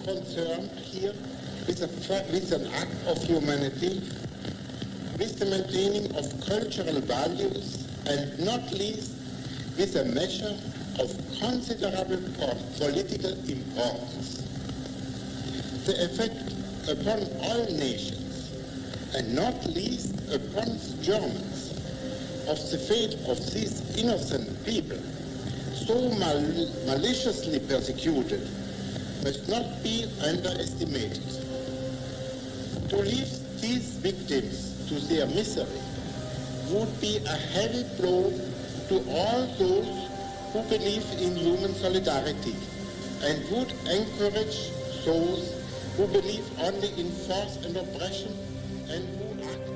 concerned here with an act of humanity, with the maintaining of cultural values, and not least with a measure of considerable political importance. The effect upon all nations, and not least upon Germans, of the fate of these innocent people, so maliciously persecuted, must not be underestimated. To leave these victims to their misery would be a heavy blow to all those who believe in human solidarity and would encourage those who believe only in force and oppression and who act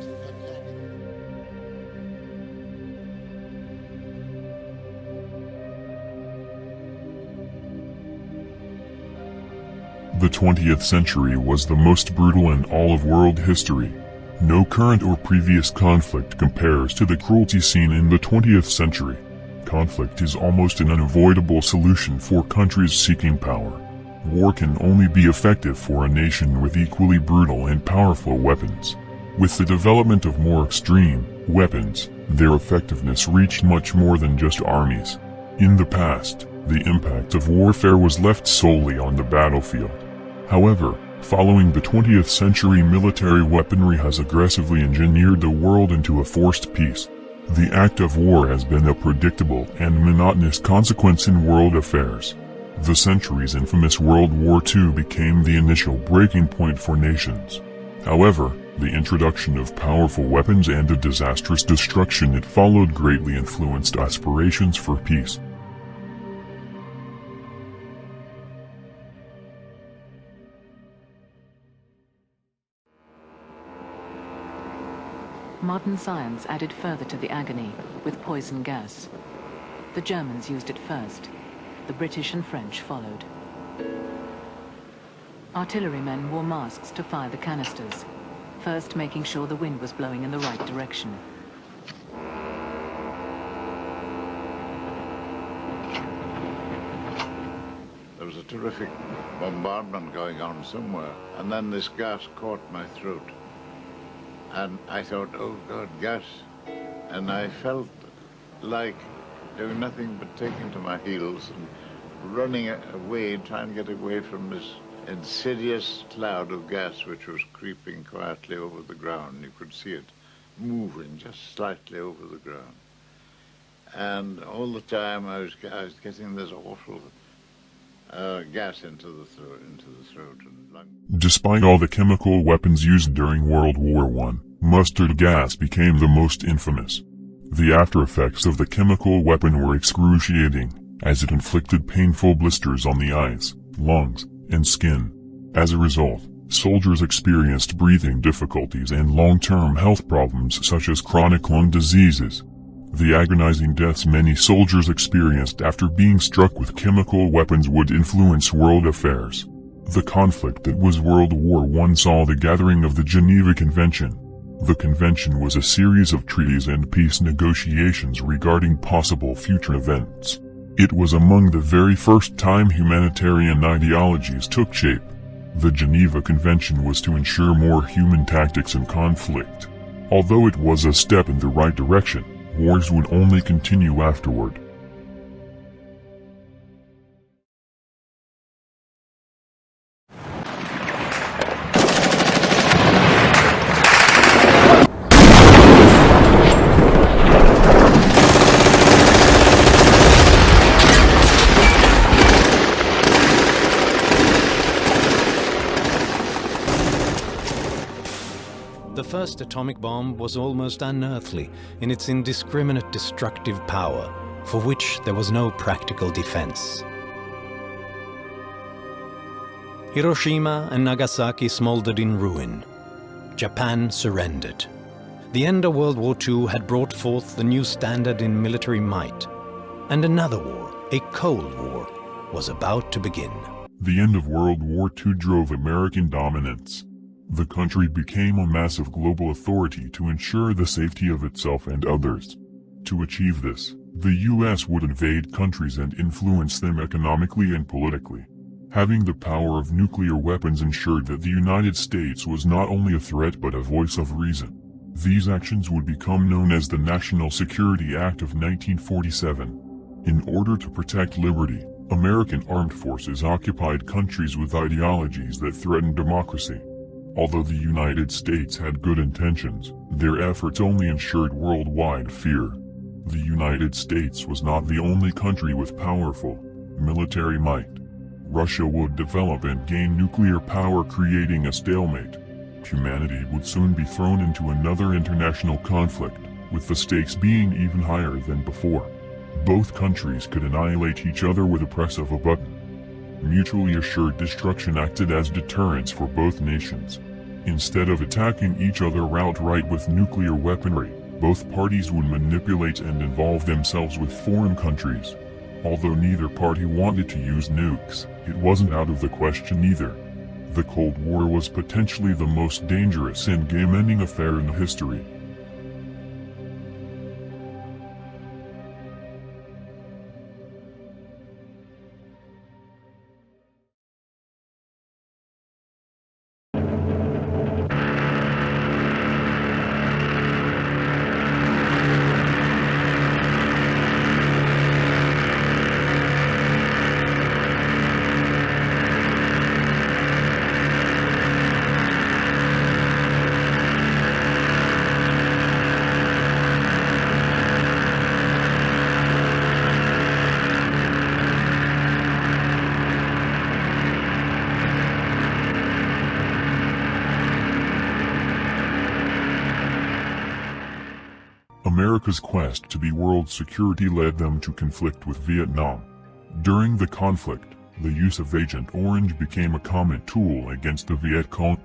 The 20th century was the most brutal in all of world history. No current or previous conflict compares to the cruelty seen in the 20th century. Conflict is almost an unavoidable solution for countries seeking power. War can only be effective for a nation with equally brutal and powerful weapons. With the development of more extreme weapons, their effectiveness reached much more than just armies. In the past, the impact of warfare was left solely on the battlefield. However, following the 20th century, military weaponry has aggressively engineered the world into a forced peace. The act of war has been a predictable and monotonous consequence in world affairs. The century's infamous World War II became the initial breaking point for nations. However, the introduction of powerful weapons and the disastrous destruction it followed greatly influenced aspirations for peace. Modern science added further to the agony with poison gas. The Germans used it first. The British and French followed. Artillerymen wore masks to fire the canisters, first making sure the wind was blowing in the right direction. There was a terrific bombardment going on somewhere, and then this gas caught my throat. And I thought, oh God, gas. And I felt like doing nothing but taking to my heels and running away, trying to get away from this insidious cloud of gas which was creeping quietly over the ground. You could see it moving just slightly over the ground. And all the time I was getting this awful gas into the throat and lung. Despite all the chemical weapons used during World War I, mustard gas became the most infamous. The after effects of the chemical weapon were excruciating, as it inflicted painful blisters on the eyes, lungs, and skin. As a result, soldiers experienced breathing difficulties and long-term health problems such as chronic lung diseases. The agonizing deaths many soldiers experienced after being struck with chemical weapons would influence world affairs. The conflict that was World War I saw the gathering of the Geneva Convention. The convention was a series of treaties and peace negotiations regarding possible future events. It was among the very first time humanitarian ideologies took shape. The Geneva Convention was to ensure more human tactics in conflict. Although it was a step in the right direction, wars would only continue afterward. The first atomic bomb was almost unearthly in its indiscriminate destructive power, for which there was no practical defense. Hiroshima and Nagasaki smoldered in ruin. Japan surrendered. The end of World War II had brought forth the new standard in military might, and another war, a Cold War, was about to begin. The end of World War II drove American dominance. The country became a massive global authority to ensure the safety of itself and others. To achieve this, the U.S. would invade countries and influence them economically and politically. Having the power of nuclear weapons ensured that the United States was not only a threat but a voice of reason. These actions would become known as the National Security Act of 1947. In order to protect liberty, American armed forces occupied countries with ideologies that threatened democracy. Although the United States had good intentions, their efforts only ensured worldwide fear. The United States was not the only country with powerful military might. Russia would develop and gain nuclear power, creating a stalemate. Humanity would soon be thrown into another international conflict, with the stakes being even higher than before. Both countries could annihilate each other with a press of a button. Mutually assured destruction acted as deterrence for both nations. Instead of attacking each other outright with nuclear weaponry, both parties would manipulate and involve themselves with foreign countries. Although neither party wanted to use nukes, it wasn't out of the question either. The Cold War was potentially the most dangerous and game-ending affair in history. America's quest to be world security led them to conflict with Vietnam. During the conflict, the use of Agent Orange became a common tool against the Viet Cong.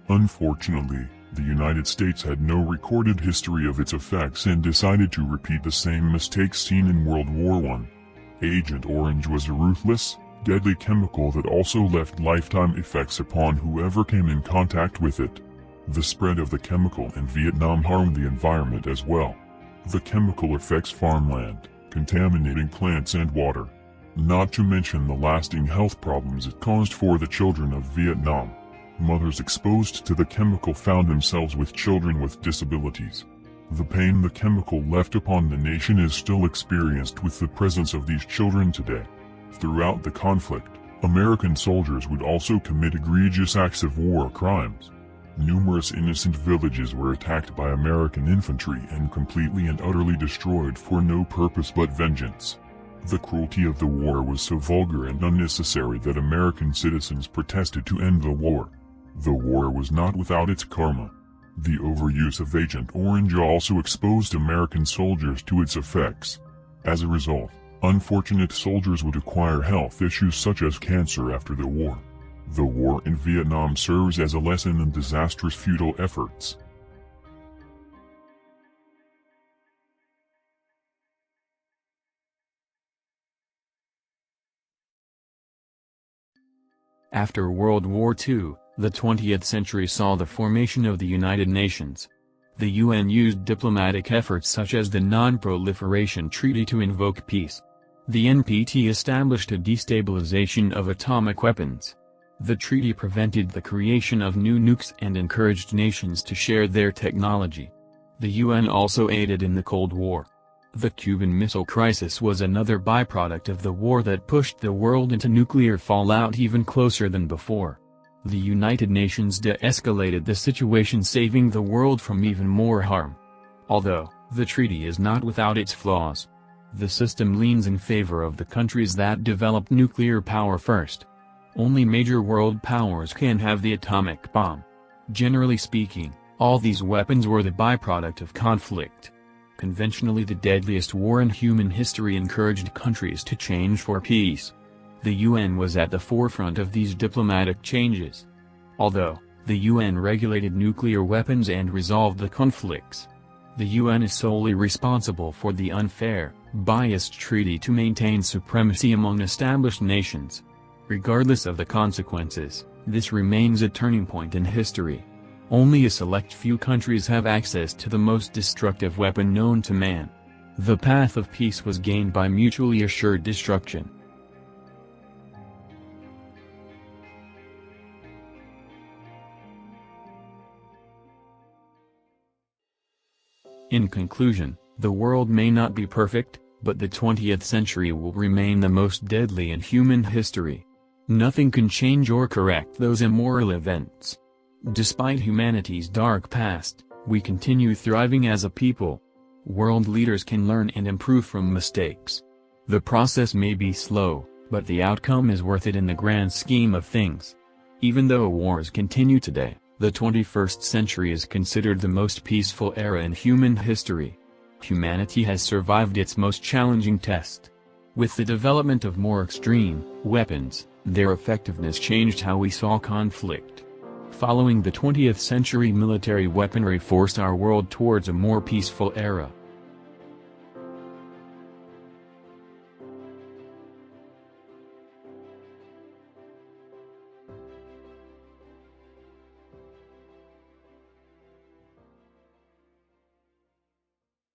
Unfortunately, the United States had no recorded history of its effects and decided to repeat the same mistakes seen in World War I. Agent Orange was a ruthless, deadly chemical that also left lifetime effects upon whoever came in contact with it. The spread of the chemical in Vietnam harmed the environment as well. The chemical affects farmland, contaminating plants and water. Not to mention the lasting health problems it caused for the children of Vietnam. Mothers exposed to the chemical found themselves with children with disabilities. The pain the chemical left upon the nation is still experienced with the presence of these children today. Throughout the conflict, American soldiers would also commit egregious acts of war crimes. Numerous innocent villages were attacked by American infantry and completely and utterly destroyed for no purpose but vengeance. The cruelty of the war was so vulgar and unnecessary that American citizens protested to end the war. The war was not without its karma. The overuse of Agent Orange also exposed American soldiers to its effects. As a result, unfortunate soldiers would acquire health issues such as cancer after the war. The war in Vietnam serves as a lesson in disastrous futile efforts. After World War II, the 20th century saw the formation of the United Nations. The UN used diplomatic efforts such as the Non-Proliferation Treaty to invoke peace. The NPT established a destabilization of atomic weapons. The treaty prevented the creation of new nukes and encouraged nations to share their technology. The UN also aided in the Cold War. The Cuban Missile Crisis was another byproduct of the war that pushed the world into nuclear fallout even closer than before. The United Nations de-escalated the situation, saving the world from even more harm. Although, the treaty is not without its flaws. The system leans in favor of the countries that developed nuclear power first. Only major world powers can have the atomic bomb. Generally speaking, all these weapons were the byproduct of conflict. Conventionally, the deadliest war in human history encouraged countries to change for peace. The UN was at the forefront of these diplomatic changes. Although, the UN regulated nuclear weapons and resolved the conflicts, the UN is solely responsible for the unfair, biased treaty to maintain supremacy among established nations. Regardless of the consequences, this remains a turning point in history. Only a select few countries have access to the most destructive weapon known to man. The path of peace was gained by mutually assured destruction. In conclusion, the world may not be perfect, but the 20th century will remain the most deadly in human history. Nothing can change or correct those immoral events. Despite humanity's dark past, we continue thriving as a people. World leaders can learn and improve from mistakes. The process may be slow, but the outcome is worth it in the grand scheme of things. Even though wars continue today, the 21st century is considered the most peaceful era in human history. Humanity has survived its most challenging test. With the development of more extreme weapons, their effectiveness changed how we saw conflict. Following the 20th century, military weaponry forced our world towards a more peaceful era.